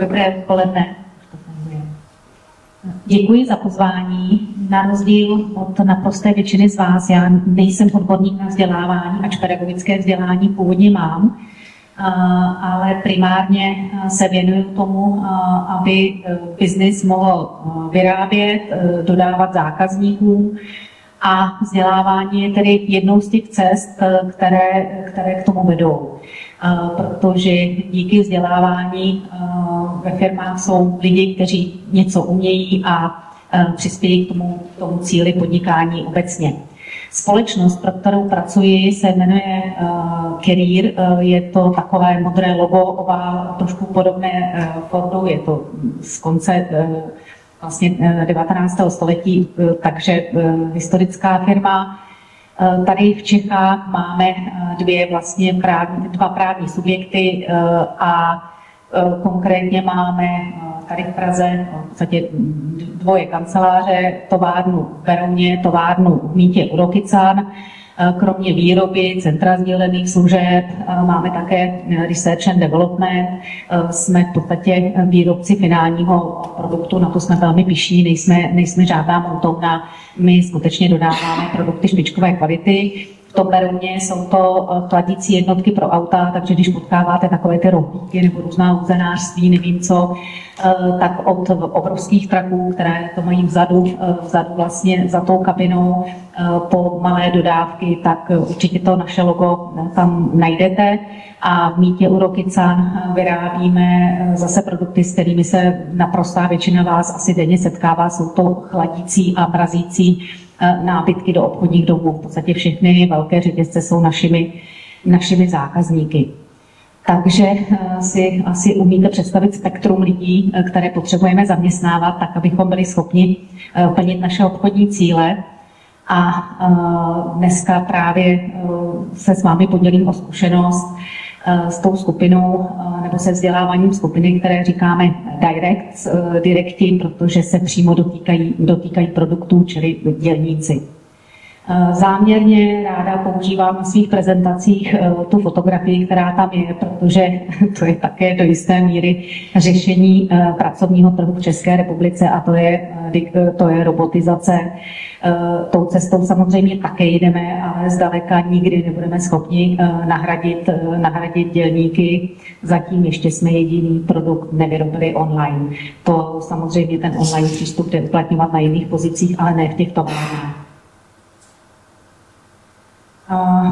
Dobré odpoledne. Děkuji za pozvání. Na rozdíl od naprosté většiny z vás, já nejsem odborník na vzdělávání, ač pedagogické vzdělání původně mám, ale primárně se věnuju tomu, aby biznis mohl vyrábět, dodávat zákazníkům, a vzdělávání je tedy jednou z těch cest, které k tomu vedou. Protože díky vzdělávání ve firmách jsou lidi, kteří něco umějí a přispějí k tomu cíli podnikání obecně. Společnost, pro kterou pracuji, se jmenuje Career. Je to takové modré logo, ovál, trošku podobné Fordu, je to z konce vlastně 19. století, takže historická firma. Tady v Čechách máme dva právní subjekty a konkrétně máme tady v Praze v podstatě dvoje kanceláře, továrnu v Berouně, továrnu v Mýtě u Rokycan. Kromě výroby, centra sdílených služeb, máme také research and development. Jsme v podstatě výrobci finálního produktu, na to jsme velmi pyšní, nejsme žádná montovna, my skutečně dodáváme produkty špičkové kvality. V tom Berouně jsou to chladící jednotky pro auta, takže když potkáváte takové ty rohlíky nebo různá uzenářství, nevím co, tak od obrovských traků, které to mají vzadu vlastně za tou kabinou, po malé dodávky, tak určitě to naše logo tam najdete. A v Mýtě u Rokycan vyrábíme zase produkty, s kterými se naprostá většina vás asi denně setkává. Jsou to chladící a mrazící nábytky do obchodních domů. V podstatě všechny velké řetězce jsou našimi zákazníky. Takže si asi umíte představit spektrum lidí, které potřebujeme zaměstnávat, tak abychom byli schopni plnit naše obchodní cíle. A dneska právě se s vámi podělím o zkušenost s tou skupinou nebo se vzděláváním skupiny, které říkáme direkti, protože se přímo dotýkají produktů, čili dělníci. Záměrně ráda používám na svých prezentacích tu fotografii, která tam je, protože to je také do jisté míry řešení pracovního trhu v České republice a to je robotizace. Tou cestou samozřejmě také jdeme, ale zdaleka nikdy nebudeme schopni nahradit dělníky. Zatím ještě jsme jediný produkt nevyrobili online. To samozřejmě ten online přístup jde uplatňovat na jiných pozicích, ale ne v těch továrnách.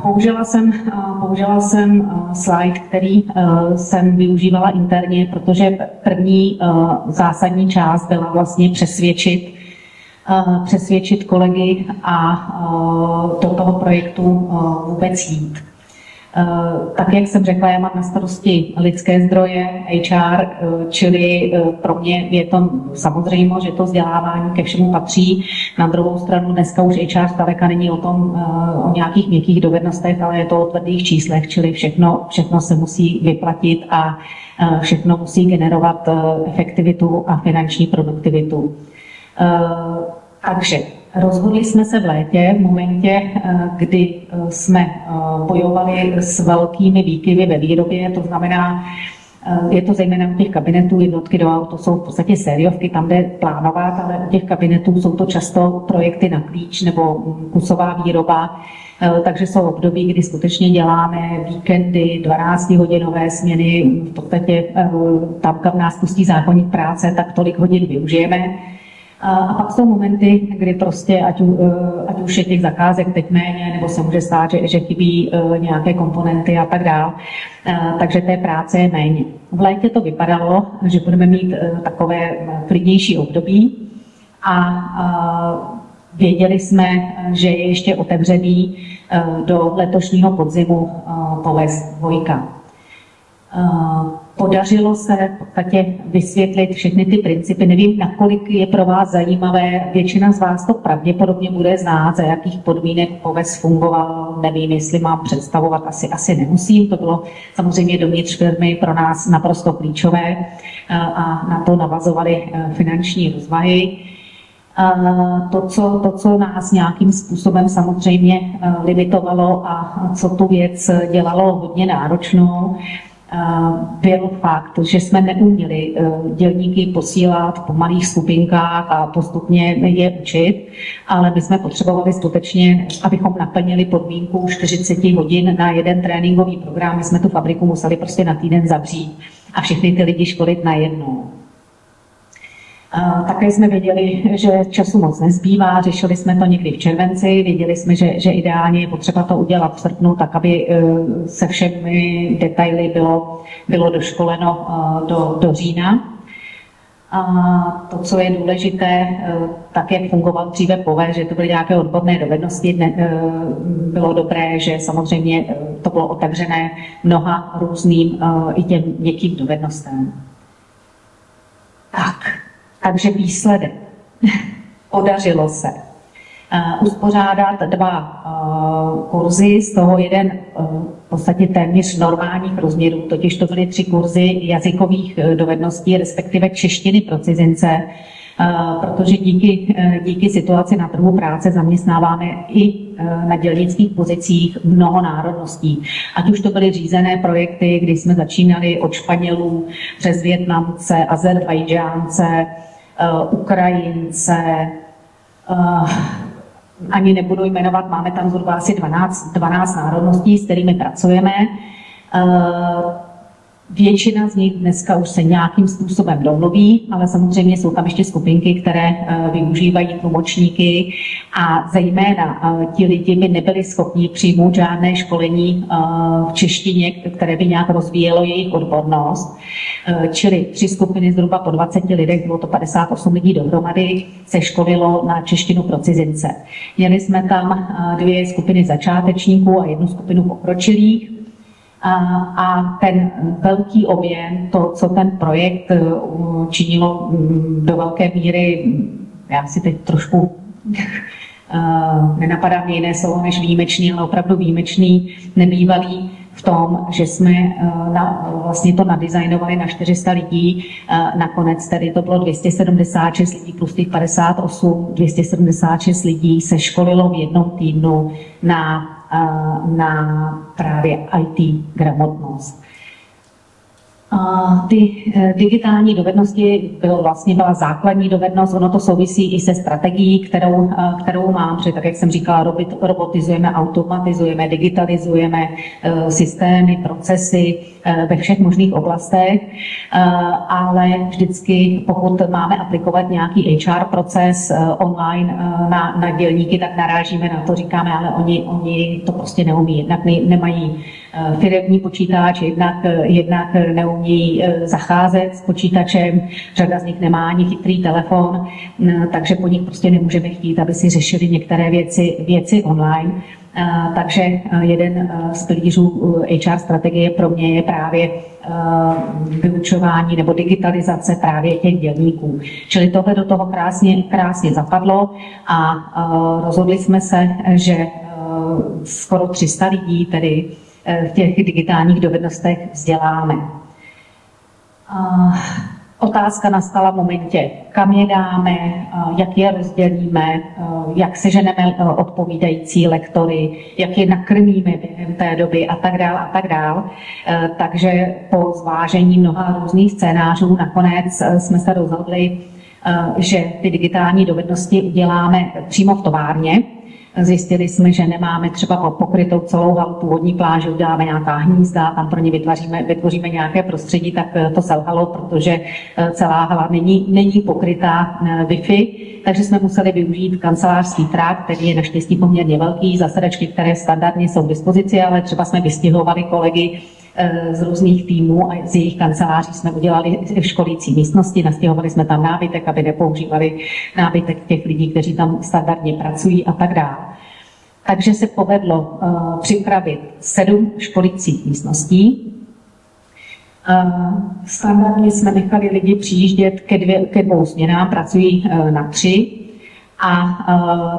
Použila jsem slide, který jsem využívala interně, protože první zásadní část byla vlastně přesvědčit kolegy a do toho projektu vůbec jít. Tak, jak jsem řekla, já mám na starosti lidské zdroje, HR, čili pro mě je to samozřejmě, že to vzdělávání ke všemu patří. Na druhou stranu dneska už HR zdaleka není o nějakých měkkých dovednostech, ale je to o tvrdých číslech, čili všechno se musí vyplatit a všechno musí generovat efektivitu a finanční produktivitu. Takže rozhodli jsme se v létě, v momentě, kdy jsme bojovali s velkými výkyvy ve výrobě, to znamená, je to zejména u těch kabinetů, jednotky do aut, to jsou v podstatě sériovky, tam jde plánovat, ale u těch kabinetů jsou to často projekty na klíč nebo kusová výroba, takže jsou období, kdy skutečně děláme víkendy, 12hodinové směny, v podstatě tam, kam nás pustí zákoník práce, tak tolik hodin využijeme. A pak jsou momenty, kdy prostě, ať už je těch zakázek teď méně, nebo se může stát, že chybí nějaké komponenty a tak dále. Takže té práce je méně. V létě to vypadalo, že budeme mít takové klidnější období a věděli jsme, že je ještě otevřený do letošního podzimu poves 2. Podařilo se v podstatě vysvětlit všechny ty principy. Nevím, nakolik je pro vás zajímavé. Většina z vás to pravděpodobně bude znát, za jakých podmínek poves fungoval. Nevím, jestli mám představovat, asi nemusím. To bylo samozřejmě dovnitř firmy pro nás naprosto klíčové a na to navazovaly finanční rozvahy. To, co nás nějakým způsobem samozřejmě limitovalo a co tu věc dělalo hodně náročnou, byl fakt, že jsme neuměli dělníky posílat po malých skupinkách a postupně je učit, ale my jsme potřebovali skutečně, abychom naplnili podmínku 40 hodin na jeden tréninkový program. My jsme tu fabriku museli prostě na týden zavřít a všechny ty lidi školit najednou. Také jsme věděli, že času moc nezbývá, řešili jsme to někdy v červenci, věděli jsme, že ideálně je potřeba to udělat v srpnu, tak aby se všemi detaily bylo doškoleno do října. A to, co je důležité, tak jak fungoval dříve POVE, že to byly nějaké odborné dovednosti, bylo dobré, že samozřejmě to bylo otevřené mnoha různým i těm měkkým dovednostem. Takže výsledek. Podařilo se uspořádat 2 kurzy, z toho jeden v podstatě téměř normálních rozměrů, totiž to byly 3 kurzy jazykových dovedností, respektive češtiny pro cizince, protože díky situaci na trhu práce zaměstnáváme i na dělnických pozicích mnoho národností. Ať už to byly řízené projekty, kdy jsme začínali od Španělů přes Vietnamce, Azerbajdžánce, Ukrajince, ani nebudu jmenovat, máme tam zhruba asi 12 národností, s kterými pracujeme. Většina z nich dneska už se nějakým způsobem domluví, ale samozřejmě jsou tam ještě skupinky, které využívají tlumočníky a zejména ti lidi by nebyli schopni přijmout žádné školení v češtině, které by nějak rozvíjelo jejich odbornost. Čili 3 skupiny zhruba po 20 lidech, bylo to 58 lidí dohromady, se školilo na češtinu pro cizince. Měli jsme tam 2 skupiny začátečníků a 1 skupinu pokročilých. A ten velký objem, to, co ten projekt činilo do velké míry, já si teď trošku nenapadá mě jiné slovo než výjimečný, ale opravdu výjimečný, nebývalý v tom, že jsme vlastně to nadizajnovali na 400 lidí. Nakonec tedy to bylo 276 lidí plus těch 58, 276 lidí se školilo v jednom týdnu na právě IT gramotnost. Ty digitální dovednosti byla základní dovednost, ono to souvisí i se strategií, kterou mám, protože tak, jak jsem říkala, robotizujeme, automatizujeme, digitalizujeme systémy, procesy ve všech možných oblastech, ale vždycky, pokud máme aplikovat nějaký HR proces online na dělníky, tak narážíme na to, říkáme, ale oni to prostě neumí, jednak nemají firemní počítač, jednak neumí zacházet s počítačem, řada z nich nemá ani chytrý telefon, takže po nich prostě nemůžeme chtít, aby si řešili některé věci online. Takže jeden z pilířů HR strategie pro mě je právě vyučování nebo digitalizace právě těch dělníků. Čili tohle do toho krásně zapadlo a rozhodli jsme se, že skoro 300 lidí tedy v těch digitálních dovednostech vzděláme. Otázka nastala v momentě, kam je dáme, jak je rozdělíme, jak seženeme odpovídající lektory, jak je nakrmíme během té doby a tak dál a tak dál. Takže po zvážení mnoha různých scénářů nakonec jsme se rozhodli, že ty digitální dovednosti uděláme přímo v továrně. Zjistili jsme, že nemáme třeba pokrytou celou halu původní pláže, uděláme nějaká hnízda, tam pro ně vytvoříme nějaké prostředí, tak to selhalo, protože celá hala není pokrytá Wi-Fi, takže jsme museli využít kancelářský trakt, který je naštěstí poměrně velký, zasedačky, které standardně jsou k dispozici, ale třeba jsme vystěhovali kolegy z různých týmů a z jejich kanceláří jsme udělali školící místnosti, nastěhovali jsme tam nábytek, aby nepoužívali nábytek těch lidí, kteří tam standardně pracují a tak dále. Takže se povedlo připravit 7 školících místností. Standardně jsme nechali lidi přijíždět ke 2 směnám, pracují na 3. A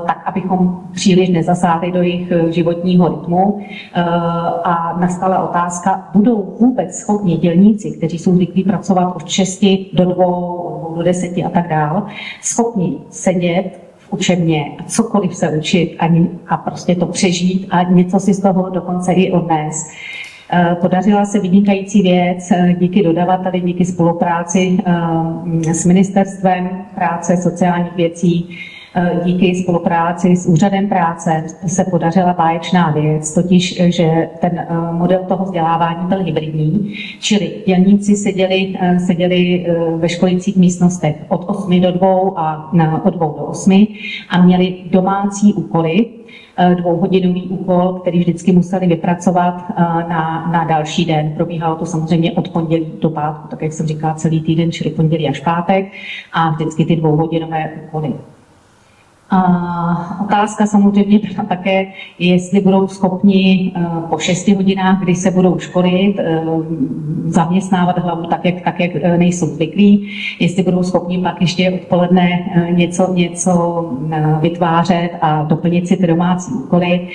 tak, abychom příliš nezasáhli do jejich životního rytmu. A nastala otázka, budou vůbec schopni dělníci, kteří jsou zvyklí pracovat od 6 do 2, do 10 a tak dál, schopni sedět v učebně a cokoliv se učit a prostě to přežít a něco si z toho dokonce i odnést. Podařila se vynikající věc díky dodavateli, díky spolupráci s Ministerstvem práce, sociálních věcí, díky spolupráci s Úřadem práce se podařila báječná věc, totiž, že ten model toho vzdělávání byl hybridní, čili dělníci seděli ve školicích místnostech od 8 do 2 a od 2 do 8 a měli domácí úkoly, dvouhodinový úkol, který vždycky museli vypracovat na další den. Probíhalo to samozřejmě od pondělí do pátku, tak jak jsem říkala, celý týden, čili pondělí až pátek a vždycky ty dvouhodinové úkoly. Otázka samozřejmě byla také, jestli budou schopni po 6 hodinách, kdy se budou školit, zaměstnávat hlavu tak, jak nejsou zvyklí, jestli budou schopni pak ještě odpoledne něco vytvářet a doplnit si ty domácí úkoly.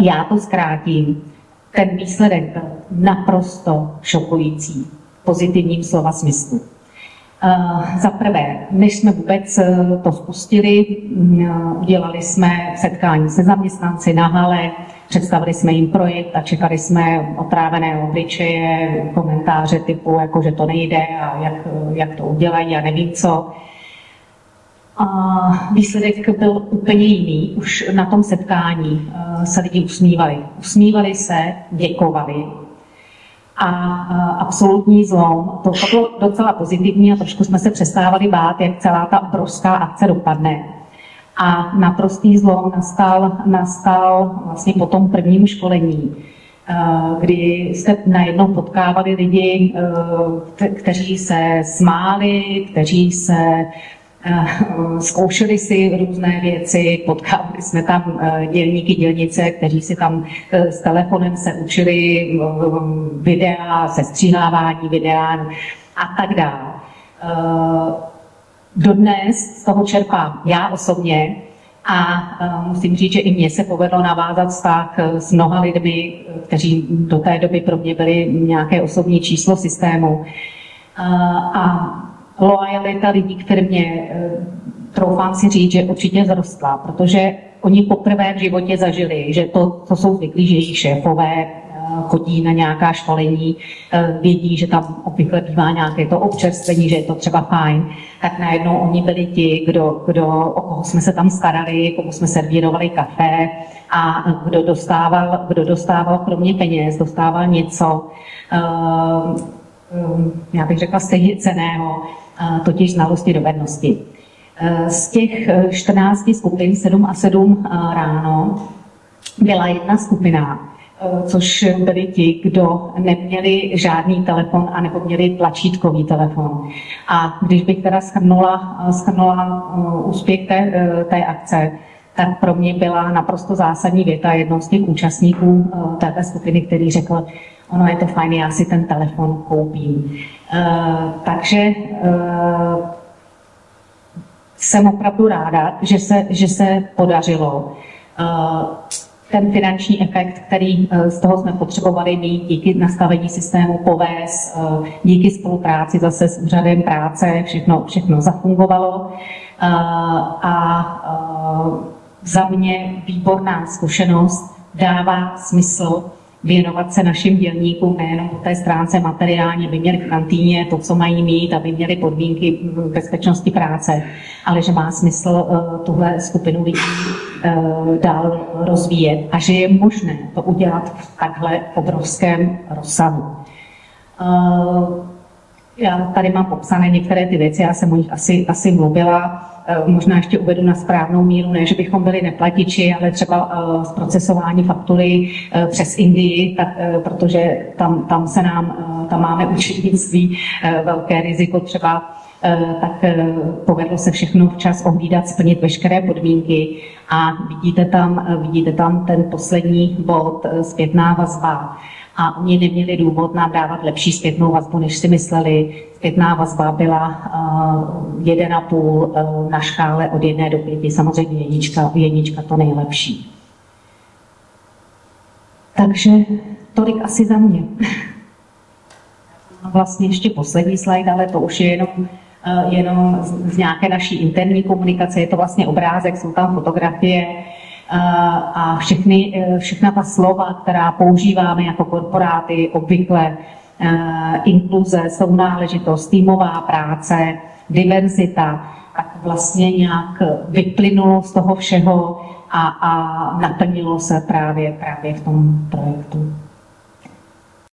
Já to zkrátím. Ten výsledek byl naprosto šokující v pozitivním slova smyslu. Za prvé, než jsme vůbec to spustili, udělali jsme setkání se zaměstnanci na hale, představili jsme jim projekt a čekali jsme otrávené obličeje, komentáře typu, jako že to nejde a jak to udělají a nevím co. A výsledek byl úplně jiný. Už na tom setkání se lidi usmívali. Usmívali se, děkovali. A absolutní zlom, to bylo docela pozitivní a trošku jsme se přestávali bát, jak celá ta obrovská akce dopadne. A naprostý zlom nastal vlastně po tom prvním školení, kdy jste najednou potkávali lidi, kteří se smáli, kteří se zkoušeli si různé věci, potkávali jsme tam dělníky, dělnice, kteří si tam s telefonem se učili videa, sestříhávání videa a tak dále. Dodnes z toho čerpám já osobně a musím říct, že i mně se povedlo navázat vztah s mnoha lidmi, kteří do té doby pro mě byli nějaké osobní číslo systému. A loajalita lidí k firmě, troufám si říct, že určitě vzrostla, protože oni poprvé v životě zažili, že to jsou zvyklí, že jejich šéfové chodí na nějaká školení, vědí, že tam obvykle bývá nějaké to občerstvení, že je to třeba fajn, tak najednou oni byli ti, o koho jsme se tam starali, komu jsme servírovali kafe a kdo dostával kromě peněz, dostával něco, já bych řekla stejně cenného, totiž znalosti, dovednosti. Z těch 14 skupin 7 a 7 ráno byla jedna skupina, což byli ti, kdo neměli žádný telefon a nebo měli tlačítkový telefon. A když bych teda shrnula úspěch té akce, tak pro mě byla naprosto zásadní věta jednoho z těch účastníků této skupiny, který řekl, ono je to fajn, já si ten telefon koupím. Takže jsem opravdu ráda, že se podařilo ten finanční efekt, který z toho jsme potřebovali mít díky nastavení systému POVEZ, díky spolupráci zase s Úřadem práce, všechno zafungovalo. Za mě výborná zkušenost, dává smysl věnovat se našim dělníkům nejenom po té stránce materiální, aby měli v kantýně to, co mají mít, aby měli podmínky bezpečnosti práce, ale že má smysl tuhle skupinu lidí dál rozvíjet a že je možné to udělat v takhle obrovském rozsahu. Já tady mám popsané některé ty věci, já jsem o nich asi mluvila. Možná ještě uvedu na správnou míru, ne, že bychom byli neplatiči, ale třeba zprocesování faktury přes Indii, protože tam máme účetnictví velké riziko třeba, tak povedlo se všechno včas ohlídat, splnit veškeré podmínky a vidíte tam ten poslední bod, zpětná vazba. A oni neměli důvod nám dávat lepší zpětnou vazbu, než si mysleli. Zpětná vazba byla 1,5 na škále od 1 do 5, samozřejmě jednička to nejlepší. Takže tolik asi za mě. Vlastně ještě poslední slide, ale to už je jenom z nějaké naší interní komunikace, je to vlastně obrázek, jsou tam fotografie. a všechna ta slova, která používáme jako korporáty, obvykle inkluze, sounáležitost, týmová práce, diverzita, tak vlastně nějak vyplynulo z toho všeho a naplnilo se právě v tom projektu.